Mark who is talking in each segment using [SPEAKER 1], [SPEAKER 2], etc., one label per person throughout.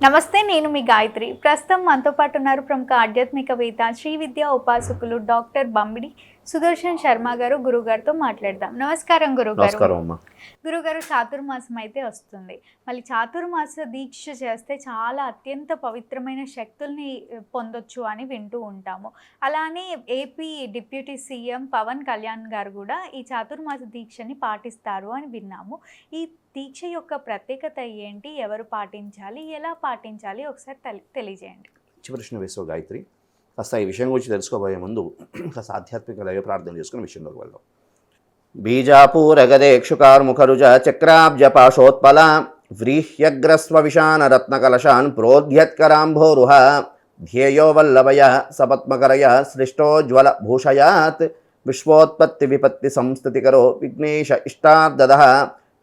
[SPEAKER 1] నమస్తే, నేను మీ గాయత్రి. ప్రస్తుతం మనతో పాటు ఉన్నారు ప్రముఖ ఆధ్యాత్మికవేత్త, శ్రీ విద్యా ఉపాసకులు డాక్టర్ బంబిడి సుదర్శన్ శర్మ గారు. గురుగారితో మాట్లాడదాం. నమస్కారం గురుగారు.
[SPEAKER 2] నమస్కారం అమ్మా.
[SPEAKER 1] గురుగారు, చాతుర్మాసం అయితే వస్తుంది. మళ్ళీ చాతుర్మాస దీక్ష చేస్తే చాలా అత్యంత పవిత్రమైన శక్తుల్ని పొందొచ్చు అని వింటూ ఉంటాము. అలానే AP deputy CM Pawan Kalyan garu కూడా ఈ చాతుర్మాస దీక్షని పాటిస్తారు అని విన్నాము. ఈ దీక్ష యొక్క ప్రత్యేకత ఏంటి? ఎవరు పాటించాలి? ఎలా పాటించాలి? ఒకసారి తెలియజేయండి.
[SPEAKER 2] ప్రశ్న వేసావు గాయత్రి. కాస్త ఈ విషయం గురించి తెలుసుకోబోయే ముందు కాస్త ఆధ్యాత్మిక దైవ ప్రార్థన చేసుకుని విషయంలోకి వెళ్దాం. బీజాపూరగదేక్షుకార్ముఖరుజ చక్రాబ్జ పాశోత్పల వ్రీహ్యగ్రస్వ విశాన రత్నకలశాన్ ప్రోధ్యత్కరాంభోరుహ ధ్యేయో వల్లభయ సపత్మకరయ సృష్టోజ్వల భూషయాత్ విశ్వోత్పత్తి విపత్తి సంస్థితికరో విఘ్నేశ ఇష్టార్థదః.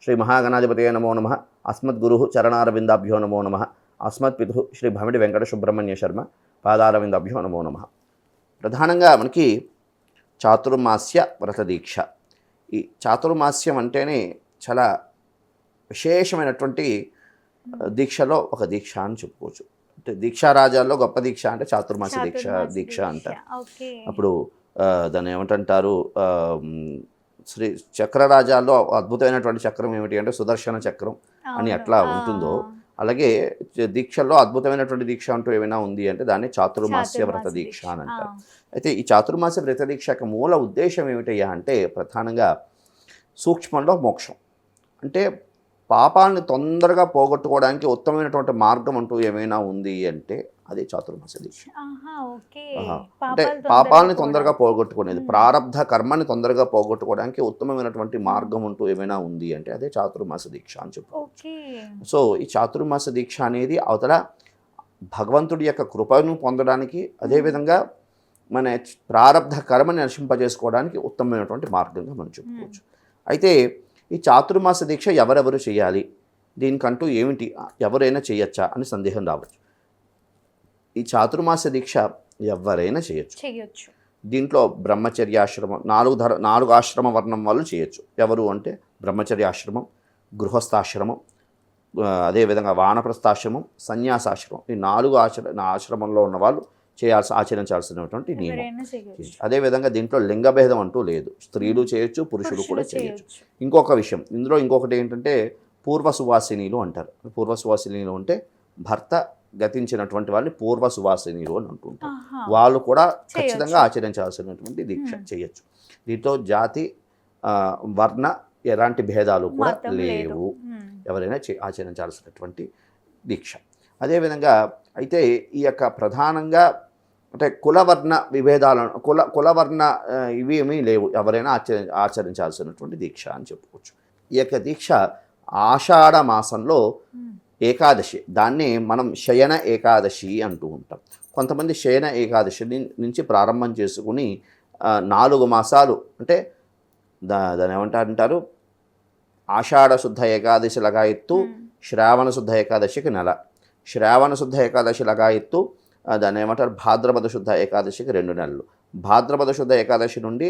[SPEAKER 2] శ్రీ మహాగణాధిపతయ నమో నమః. అస్మద్గురు చరణారవిందాభ్యో నమో నమః. అస్మత్పితు శ్రీ భమిడి వెంకట సుబ్రహ్మణ్య శర్మ పాదారవిందాభ్యో నమో నమః. ప్రధానంగా మనకి చాతుర్మాస్య వ్రతదీక్ష. ఈ చాతుర్మాస్యం అంటేనే చాలా విశేషమైనటువంటి దీక్షలో ఒక దీక్ష అని చెప్పుకోవచ్చు. అంటే దీక్షారాజాల్లో గొప్ప దీక్ష అంటే చాతుర్మాస దీక్ష అంటారు. అప్పుడు దాన్ని ఏమంటారు, శ్రీ చక్రరాజాల్లో అద్భుతమైనటువంటి చక్రం ఏమిటి అంటే సుదర్శన చక్రం అని ఎట్లా ఉంటుందో, అలాగే దీక్షల్లో అద్భుతమైనటువంటి దీక్ష అంటూ ఏమైనా ఉంది అంటే దాన్ని చాతుర్మాస్య వ్రత దీక్ష అని అంటారు. అయితే ఈ చాతుర్మాస్య వ్రత దీక్ష యొక్క మూల ఉద్దేశం ఏమిటయ్యా అంటే ప్రధానంగా సూక్ష్మంలో మోక్షం. అంటే పాపాలను తొందరగా పోగొట్టుకోవడానికి ఉత్తమమైనటువంటి మార్గం అంటూ ఏమైనా ఉంది అంటే అది చాతుర్మాస్య దీక్ష. అంటే పాపాలని తొందరగా పోగొట్టుకునేది, ప్రారబ్ధ కర్మని తొందరగా పోగొట్టుకోవడానికి ఉత్తమమైనటువంటి మార్గం అంటూ ఏమైనా ఉంది అంటే అదే చాతుర్మాస దీక్ష అని చెప్పుకోవచ్చు. సో ఈ చాతుర్మాస దీక్ష అనేది అవతల భగవంతుడి యొక్క కృపను పొందడానికి, అదేవిధంగా మన ప్రారబ్ధ కర్మని నశింపజేసుకోవడానికి ఉత్తమమైనటువంటి మార్గంగా మనం చెప్పుకోవచ్చు. అయితే ఈ చాతుర్మాస దీక్ష ఎవరెవరు చేయాలి, దీనికంటూ ఏమిటి, ఎవరైనా చేయొచ్చా అని సందేహం రావచ్చు. ఈ చాతుర్మాస దీక్ష ఎవరైనా చేయొచ్చు. దీంట్లో బ్రహ్మచర్యాశ్రమం, నాలుగు ఆశ్రమ వర్ణం వాళ్ళు చేయొచ్చు. ఎవరు అంటే బ్రహ్మచర్యాశ్రమం, గృహస్థాశ్రమం, అదేవిధంగా వానప్రస్థాశ్రమం, సన్యాసాశ్రమం, ఈ నాలుగు ఆశ్రమంలో ఉన్న వాళ్ళు ఆచరించాల్సినటువంటి నియమం. అదేవిధంగా దీంట్లో లింగభేదం అంటూ లేదు. స్త్రీలు చేయొచ్చు, పురుషులు కూడా చేయొచ్చు. ఇంకొక విషయం ఇందులో, ఇంకొకటి ఏంటంటే పూర్వ సువాసినీలు అంటారు. పూర్వ సువాసినీలు అంటే భర్త గతించినటువంటి వాళ్ళని పూర్వ సువాసినీలు అని అంటుంటారు. వాళ్ళు కూడా ఖచ్చితంగా ఆచరించాల్సినటువంటి దీక్ష చేయొచ్చు. దీంతో జాతి వర్ణ ఎలాంటి భేదాలు కూడా లేవు. ఎవరైనా ఆచరించాల్సినటువంటి దీక్ష. అదేవిధంగా అయితే ఈ యొక్క ప్రధానంగా అంటే కులవర్ణ విభేదాలను కులవర్ణ ఇవి ఏమీ లేవు. ఎవరైనా ఆచరించాల్సినటువంటి దీక్ష అని చెప్పుకోవచ్చు. ఈ యొక్క దీక్ష ఆషాఢ మాసంలో ఏకాదశి, దాన్ని మనం శయన ఏకాదశి అంటూ ఉంటాం. కొంతమంది శయన ఏకాదశి నుంచి ప్రారంభం చేసుకుని 4 మాసాలు అంటే దాని ఏమంటారు, ఆషాఢ శుద్ధ ఏకాదశి లగాయత్తు, శ్రావణ శుద్ధ ఏకాదశికి నెల, శ్రావణ శుద్ధ ఏకాదశి లగాయత్తు దాన్ని ఏమంటారు భాద్రపద శుద్ధ ఏకాదశికి 2 నెలలు, భాద్రపద శుద్ధ ఏకాదశి నుండి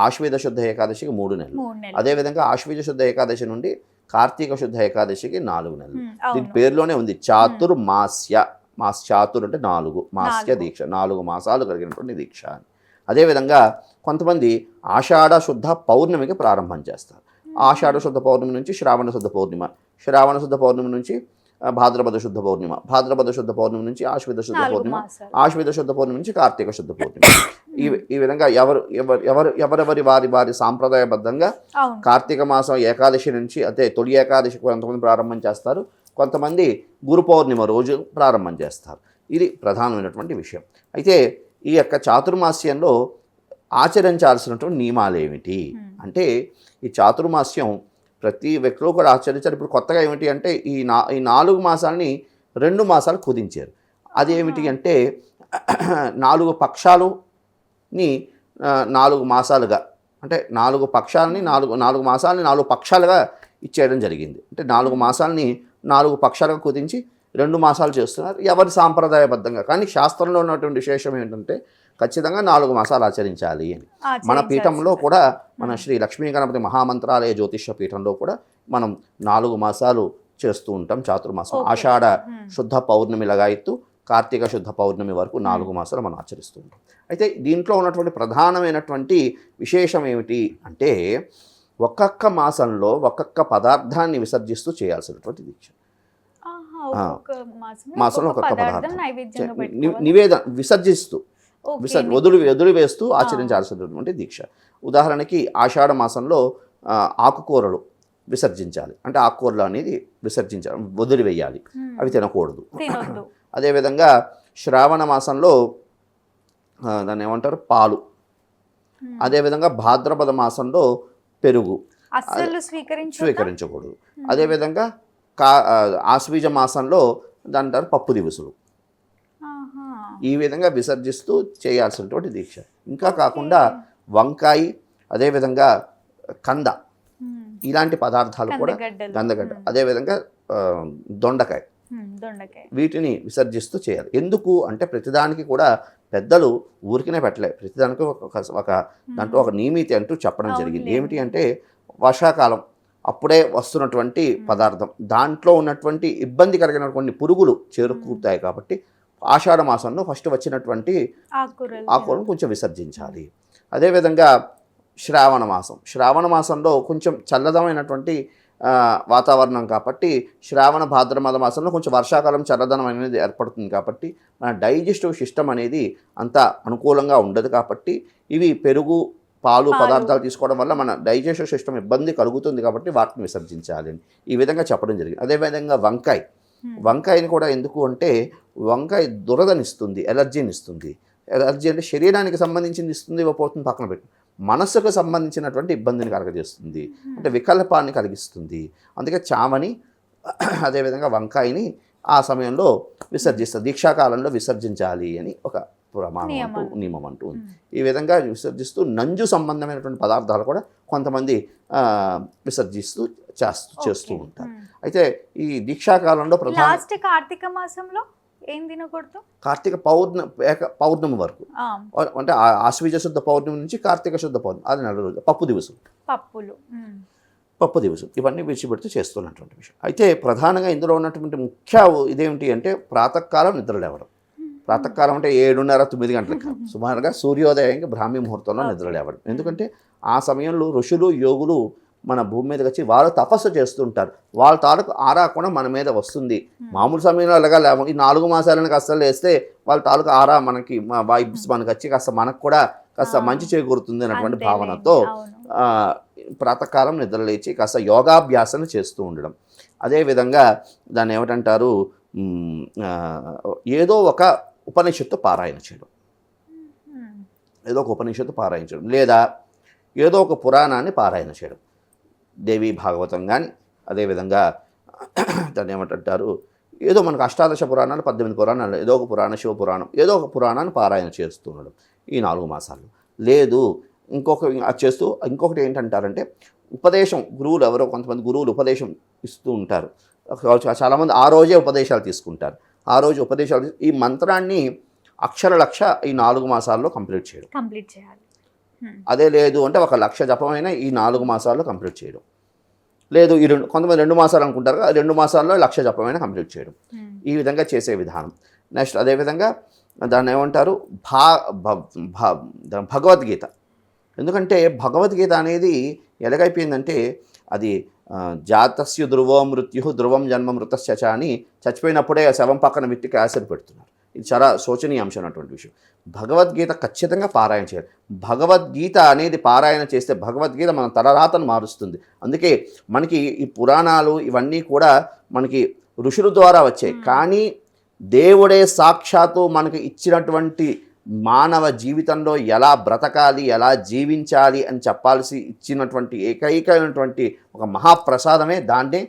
[SPEAKER 2] ఆశ్వేద శుద్ధ ఏకాదశికి 3 నెలలు, అదేవిధంగా ఆశ్వేద శుద్ధ ఏకాదశి నుండి కార్తీక శుద్ధ ఏకాదశికి 4 నెలలు. దీని పేరులోనే ఉంది చాతుర్మాస్య. చాతుర్ అంటే 4, మాస్య దీక్ష, 4 మాసాలు కలిగినటువంటి దీక్ష అని. అదేవిధంగా కొంతమంది ఆషాఢ శుద్ధ పౌర్ణమికి ప్రారంభం చేస్తారు. ఆషాఢ శుద్ధ పౌర్ణమి నుంచి శ్రావణ శుద్ధ పౌర్ణిమ, శ్రావణ శుద్ధ పౌర్ణమి నుంచి భాద్రపద శుద్ధ పౌర్ణిమ, భాద్రపద శుద్ధ పౌర్ణమి నుంచి ఆశ్వేద శుద్ధ పౌర్ణిమ, ఆశ్వేద శుద్ధ పౌర్ణమి నుంచి కార్తీక శుద్ధ పౌర్ణిమ. ఈ విధంగా ఎవరెవరి వారి సాంప్రదాయబద్ధంగా కార్తీక మాసం ఏకాదశి నుంచి, అంటే తొలి ఏకాదశి కొంతమంది ప్రారంభం చేస్తారు, కొంతమంది గురు పౌర్ణిమ రోజు ప్రారంభం చేస్తారు. ఇది ప్రధానమైనటువంటి విషయం. అయితే ఈ యొక్క చాతుర్మాస్యంలో ఆచరించాల్సినటువంటి నియమాలు ఏమిటి అంటే, ఈ చాతుర్మాస్యం ప్రతి వ్యక్తిలో కూడా ఆచరించారు. ఇప్పుడు కొత్తగా ఏమిటి అంటే ఈ 4 మాసాలని 2 మాసాలు కుదించారు. అదేమిటి అంటే 4 పక్షాలని 4 మాసాలుగా, అంటే 4 పక్షాలని 4 మాసాలని 4 పక్షాలుగా ఇచ్చేయడం జరిగింది. అంటే 4 మాసాలని 4 పక్షాలుగా కుదించి 2 మాసాలు చేస్తున్నారు ఎవరి సాంప్రదాయబద్ధంగా. కానీ శాస్త్రంలో ఉన్నటువంటి విశేషం ఏంటంటే ఖచ్చితంగా 4 మాసాలు ఆచరించాలి అని. మన పీఠంలో కూడా, మన శ్రీ లక్ష్మీ గణపతి మహామంత్రాలయ జ్యోతిష్య పీఠంలో కూడా మనం 4 మాసాలు చేస్తూ ఉంటాం చాతుర్మాసం.
[SPEAKER 1] ఓకే.
[SPEAKER 2] ఆషాఢ శుద్ధ పౌర్ణమి లగాయత్తు కార్తీక శుద్ధ పౌర్ణమి వరకు 4 మాసాలు మనం ఆచరిస్తూ ఉంటాం. అయితే దీంట్లో ఉన్నటువంటి ప్రధానమైనటువంటి విశేషం ఏమిటి అంటే ఒక్కొక్క మాసంలో ఒక్కొక్క పదార్థాన్ని విసర్జిస్తూ చేయాల్సినటువంటి దీక్ష.
[SPEAKER 1] ఆహా, ఒక్కొక్క
[SPEAKER 2] మాసంలో
[SPEAKER 1] ఒక్కొక్క
[SPEAKER 2] ఒక్కొక్క
[SPEAKER 1] పదార్థం
[SPEAKER 2] పదార్థం
[SPEAKER 1] నైవేద్యంగా పెట్టుకోవాలి.
[SPEAKER 2] నివేదన విసర్జిస్తూ
[SPEAKER 1] ఓకే.
[SPEAKER 2] వదిలివేస్తూ ఆచరించాల్సినటువంటి దీక్ష. ఉదాహరణకి ఆషాఢ మాసంలో ఆకుకూరలు విసర్జించాలి. అంటే ఆకుకూరలు అనేది విసర్జించాలి, వదిలివేయాలి, అవి తినకూడదు.
[SPEAKER 1] తినొద్దు.
[SPEAKER 2] అదేవిధంగా శ్రావణ మాసంలో దాన్ని ఏమంటారు పాలు. అదేవిధంగా భాద్రపద మాసంలో పెరుగు
[SPEAKER 1] అస్సలు
[SPEAKER 2] స్వీకరించకూడదు. అదేవిధంగా ఆశ్వీజ మాసంలో దాని అంటారు పప్పు దినుసులు. ఈ విధంగా విసర్జిస్తూ చేయాల్సినటువంటి దీక్ష. ఇంకా కాకుండా వంకాయ, అదేవిధంగా కంద, ఇలాంటి పదార్థాలు కూడా, గందగడ్డ, అదేవిధంగా దొండకాయ, వీటిని విసర్జిస్తూ చేయాలి. ఎందుకు అంటే ప్రతిదానికి కూడా పెద్దలు ఊరికినే పెట్టలే, ప్రతిదానికి ఒక దాంట్లో ఒక నియమితి అంటూ చెప్పడం జరిగింది. ఏమిటి అంటే వర్షాకాలం అప్పుడే వస్తున్నటువంటి పదార్థం, దాంట్లో ఉన్నటువంటి ఇబ్బంది కలిగిన కొన్ని పురుగులు చేరుకుంటాయి కాబట్టి ఆషాఢ మాసంలో ఫస్ట్ వచ్చినటువంటి ఆకులను కొంచెం విసర్జించాలి. అదేవిధంగా శ్రావణ మాసంలో కొంచెం చల్లదమైనటువంటి వాతావరణం కాబట్టి శ్రావణ భాద్రపద మాసంలో కొంచెం వర్షాకాలం చల్లదనం అనేది ఏర్పడుతుంది కాబట్టి మన డైజెస్టివ్ సిస్టమ్ అనేది అంత అనుకూలంగా ఉండదు కాబట్టి ఇవి పెరుగు పాలు పదార్థాలు తీసుకోవడం వల్ల మన డైజెస్టివ్ సిస్టమ్ ఇబ్బంది కలుగుతుంది కాబట్టి వాటిని విసర్జించాలి అని ఈ విధంగా చెప్పడం జరిగింది. అదేవిధంగా వంకాయని కూడా ఎందుకు అంటే వంకాయ దురదనిస్తుంది, ఎలర్జీని ఇస్తుంది. ఎలర్జీ అంటే శరీరానికి సంబంధించింది ఇస్తుంది, ఇవ్వబోతుంది పక్కన పెట్టి మనసుకు సంబంధించినటువంటి ఇబ్బందిని కలగజేస్తుంది, అంటే వికల్పాన్ని కలిగిస్తుంది. అందుకే చామని అదేవిధంగా వంకాయని ఆ సమయంలో విసర్జిస్తారు. దీక్షాకాలంలో విసర్జించాలి అని ఒక నియమం అంటూ ఉంది. ఈ విధంగా విసర్జిస్తూ నంజు సంబంధమైనటువంటి పదార్థాలు కూడా కొంతమంది విసర్జిస్తూ చేస్తూ ఉంటారు. అయితే ఈ దీక్షాకాలంలో
[SPEAKER 1] కార్తీక మాసంలో ఏం తినకూడదు?
[SPEAKER 2] కార్తీక పౌర్ణమి వరకు, అంటే ఆశ్వీజ శుద్ధ పౌర్ణమి నుంచి కార్తీక శుద్ధ పౌర్ణమి, అది 4 రోజులు పప్పు దివసం ఇవన్నీ విడిచిపెడుతూ చేస్తున్నటువంటి విషయం. అయితే ప్రధానంగా ఇందులో ఉన్నటువంటి ముఖ్య ఇదేమిటి అంటే ప్రాతకాలం నిద్ర లేవడం. ప్రాతకాలం అంటే 7:30-9 గంటలకు కాదు, సుమారుగా సూర్యోదయానికి బ్రాహ్మీ ముహూర్తంలో నిద్ర లేవడం. ఎందుకంటే ఆ సమయంలో ఋషులు యోగులు మన భూమి మీదకి వచ్చి వాళ్ళు తపస్సు చేస్తుంటారు. వాళ్ళ తాలూకు ఆరా కూడా మన మీద వస్తుంది. మామూలు సమయంలో అలాగా లేవు, ఈ 4 మాసాలను కాస్త వేస్తే వాళ్ళ తాలూకు ఆరా మనకి వైబ్స్ మనకు వచ్చి కాస్త మనకు కూడా కాస్త మంచి చేకూరుతుంది అన్నటువంటి భావనతో ప్రాతకాలం నిద్రలేచి కాస్త యోగాభ్యాసన చేస్తూ ఉండడం. అదేవిధంగా దాన్ని ఏమిటంటారు, ఏదో ఒక ఉపనిషత్తు పారాయణ చేయడం, లేదా ఏదో ఒక పురాణాన్ని పారాయణ చేయడం, దేవీ భాగవతం కానీ, అదేవిధంగా దాన్ని ఏమంటారు, ఏదో మనకు 18 పురాణాలు 18 పురాణాలు, ఏదో ఒక పురాణ శివ పురాణం, ఏదో ఒక పురాణాన్ని పారాయణ చేస్తూ ఉండడం ఈ 4 మాసాలు. లేదు ఇంకొకటి ఏంటంటారంటే ఉపదేశం, గురువులు ఎవరో కొంతమంది గురువులు ఉపదేశం ఇస్తూ ఉంటారు. చాలామంది ఆ రోజే ఉపదేశాలు తీసుకుంటారు. ఆ రోజు ఉపదేశాలు ఈ మంత్రాన్ని అక్షరలక్ష ఈ 4 మాసాల్లో కంప్లీట్ చేయాలి. అదే లేదు అంటే 1,00,000 జపమైన ఈ 4 మాసాల్లో కంప్లీట్ చేయడం. లేదు ఈ కొంతమంది 2 మాసాలు అనుకుంటారు, 2 మాసాల్లో 1,00,000 జపమైన కంప్లీట్ చేయడం. ఈ విధంగా చేసే విధానం. నెక్స్ట్ అదేవిధంగా దాన్ని ఏమంటారు భగవద్గీత. ఎందుకంటే భగవద్గీత అనేది ఎలాగైపోయిందంటే అది జాతస్య ధ్రువో మృత్యు ధ్రువం జన్మ మృతస్య అని చచ్చిపోయినప్పుడే శవం పక్కన వ్యక్తికి యాసిడ్ పెడుతున్నారు. ఇది చాలా శోచనీయాంశం అన్నటువంటి విషయం. భగవద్గీత ఖచ్చితంగా పారాయణ చేయాలి. భగవద్గీత అనేది పారాయణ చేస్తే భగవద్గీత మన తలరాతను మారుస్తుంది. అందుకే మనకి ఈ పురాణాలు ఇవన్నీ కూడా మనకి ఋషుల ద్వారా వచ్చాయి, కానీ దేవుడే సాక్షాత్తు మనకి ఇచ్చినటువంటి మానవ జీవితంలో ఎలా బ్రతకాలి, ఎలా జీవించాలి అని చెప్పాల్సి ఇచ్చినటువంటి ఏకైకమైనటువంటి ఒక మహాప్రసాదమే దాన్నే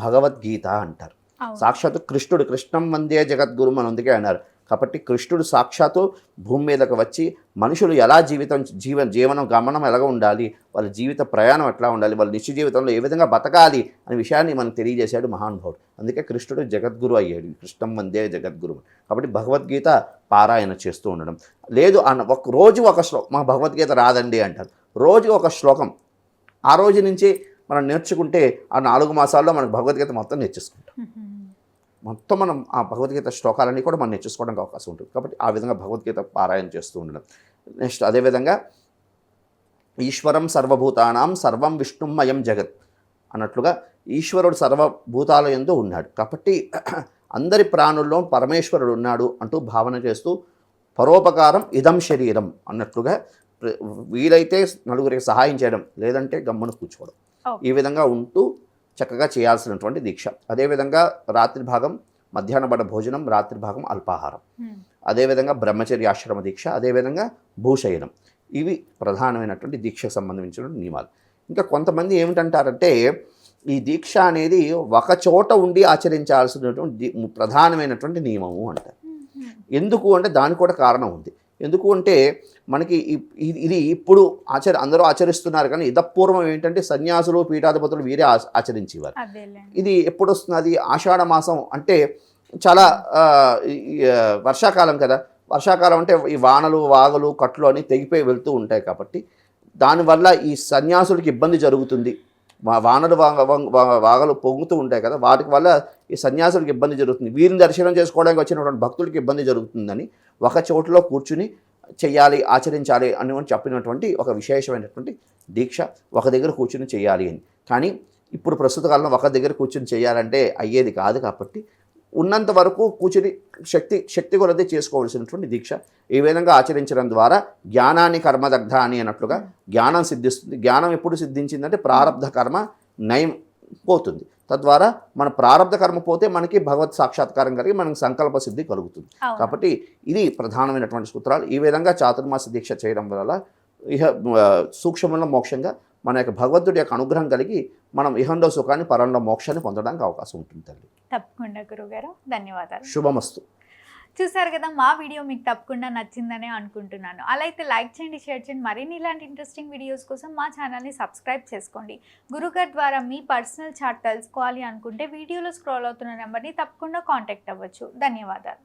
[SPEAKER 2] భగవద్గీత అంటారు. సాక్షాత్తు కృష్ణం వందే జగద్గురు అని అందుకే అన్నారు. కాబట్టి కృష్ణుడు సాక్షాత్తు భూమి మీదకి వచ్చి మనుషులు ఎలా జీవనం గమనం ఎలాగ ఉండాలి, వాళ్ళ జీవిత ప్రయాణం ఎట్లా ఉండాలి, వాళ్ళ నిత్య జీవితంలో ఏ విధంగా బతకాలి అనే విషయాన్ని మనకు తెలియజేశాడు మహానుభావుడు. అందుకే కృష్ణుడు జగద్గురు అయ్యాడు, కృష్ణం వందే జగద్గురు. కాబట్టి భగవద్గీత పారాయణ చేస్తూ ఉండడం. లేదు ఒక రోజు ఒక శ్లోకం, మా భగవద్గీత రాదండి అంటారు, రోజు ఒక శ్లోకం, ఆ రోజు నుంచి మనం నేర్చుకుంటే ఆ 4 మాసాల్లో మనకు భగవద్గీత మొత్తం నేర్చేసుకుంటాం. మొత్తం మనం ఆ భగవద్గీత శ్లోకాలన్నీ కూడా మనం నేర్చేసుకోవడానికి అవకాశం ఉంటుంది. కాబట్టి ఆ విధంగా భగవద్గీత పారాయణ చేస్తూ ఉండడం. నెక్స్ట్ అదేవిధంగా ఈశ్వరం సర్వభూతానాం సర్వం విష్ణుమయం జగత్ అన్నట్లుగా ఈశ్వరుడు సర్వభూతాల యందు ఉన్నాడు. కాబట్టి అందరి ప్రాణుల్లో పరమేశ్వరుడు ఉన్నాడు అంటూ భావన చేస్తూ పరోపకారం ఇదం శరీరం అన్నట్లుగా వీలైతే నలుగురికి సహాయం చేయడం, లేదంటే గమ్మున కూర్చోవడం, ఈ విధంగా ఉంటూ చక్కగా చేయాల్సినటువంటి దీక్ష. అదేవిధంగా రాత్రి భాగం మధ్యాహ్న భోజనం, రాత్రి భాగం అల్పాహారం, అదేవిధంగా బ్రహ్మచర్యాశ్రమ దీక్ష, అదేవిధంగా భూశయనం. ఇవి ప్రధానమైనటువంటి దీక్షకు సంబంధించిన నియమాలు. ఇంకా కొంతమంది ఏమిటంటారంటే ఈ దీక్ష అనేది ఒక చోట ఉండి ఆచరించాల్సినటువంటి ప్రధానమైనటువంటి నియమము అంటారు. ఎందుకు అంటే దానికి కూడా కారణం ఉంది. ఎందుకు అంటే మనకి ఇది ఇప్పుడు అందరూ ఆచరిస్తున్నారు, కానీ ఇదపూర్వం ఏంటంటే సన్యాసులు పీఠాధిపతులు వీరే ఆచరించేవారు. ఇది ఎప్పుడు వస్తున్నది? ఆషాఢ మాసం అంటే చాలా వర్షాకాలం కదా. వర్షాకాలం అంటే ఈ వానలు వాగులు కట్లు అని తెగిపోయి వెళ్తూ ఉంటాయి. కాబట్టి దానివల్ల ఈ సన్యాసులకి ఇబ్బంది జరుగుతుంది. వానలు వాగలు పొంగుతూ ఉంటాయి కదా, వాటి వల్ల ఈ సన్యాసులకు ఇబ్బంది జరుగుతుంది. వీరిని దర్శనం చేసుకోవడానికి వచ్చినటువంటి భక్తులకి ఇబ్బంది జరుగుతుందని ఒక చోటులో కూర్చుని చెయ్యాలి, ఆచరించాలి అని చెప్పినటువంటి ఒక విశేషమైనటువంటి దీక్ష. ఒక దగ్గర కూర్చుని చేయాలి అని. కానీ ఇప్పుడు ప్రస్తుత కాలంలో ఒక దగ్గర కూర్చుని చేయాలంటే అయ్యేది కాదు. కాబట్టి ఉన్నంత వరకు కూర్చుని శక్తి కొలది చేసుకోవాల్సినటువంటి దీక్ష. ఈ విధంగా ఆచరించడం ద్వారా జ్ఞానాన్ని కర్మదగ్ధ అని అన్నట్లుగా జ్ఞానం సిద్ధిస్తుంది. జ్ఞానం ఎప్పుడు సిద్ధించిందంటే ప్రారబ్ధ కర్మ నయం పోతుంది. తద్వారా మన ప్రారబ్ధ కర్మ పోతే మనకి భగవత్ సాక్షాత్కారం కలిగి మనకి సంకల్ప సిద్ధి కలుగుతుంది. కాబట్టి ఇది ప్రధానమైనటువంటి సూత్రాలు. ఈ విధంగా చాతుర్మాస దీక్ష చేయడం వల్ల సూక్ష్మంలో మోక్షంగా మన యొక్క భగవంతుడి యొక్క అనుగ్రహం కలిగి మనం ఇహంలో సుఖాన్ని పరంలో మోక్షాన్ని పొందడానికి అవకాశం ఉంటుంది తల్లి.
[SPEAKER 1] తప్పకుండా గురుగారు, ధన్యవాదాలు.
[SPEAKER 2] శుభమస్తు.
[SPEAKER 1] చూసారు కదా, మా వీడియో మీకు తప్పకుండా నచ్చిందని అనుకుంటున్నాను. అలా అయితే లైక్ చేయండి, షేర్ చేయండి. మరిన్ని ఇలాంటి ఇంట్రెస్టింగ్ వీడియోస్ కోసం మా ఛానల్ని సబ్స్క్రైబ్ చేసుకోండి. గురుగారు ద్వారా మీ పర్సనల్ చార్ట్ తెలుసుకోవాలి అనుకుంటే వీడియోలో స్క్రోల్ అవుతున్న నెంబర్ని తప్పకుండా కాంటాక్ట్ అవ్వచ్చు. ధన్యవాదాలు.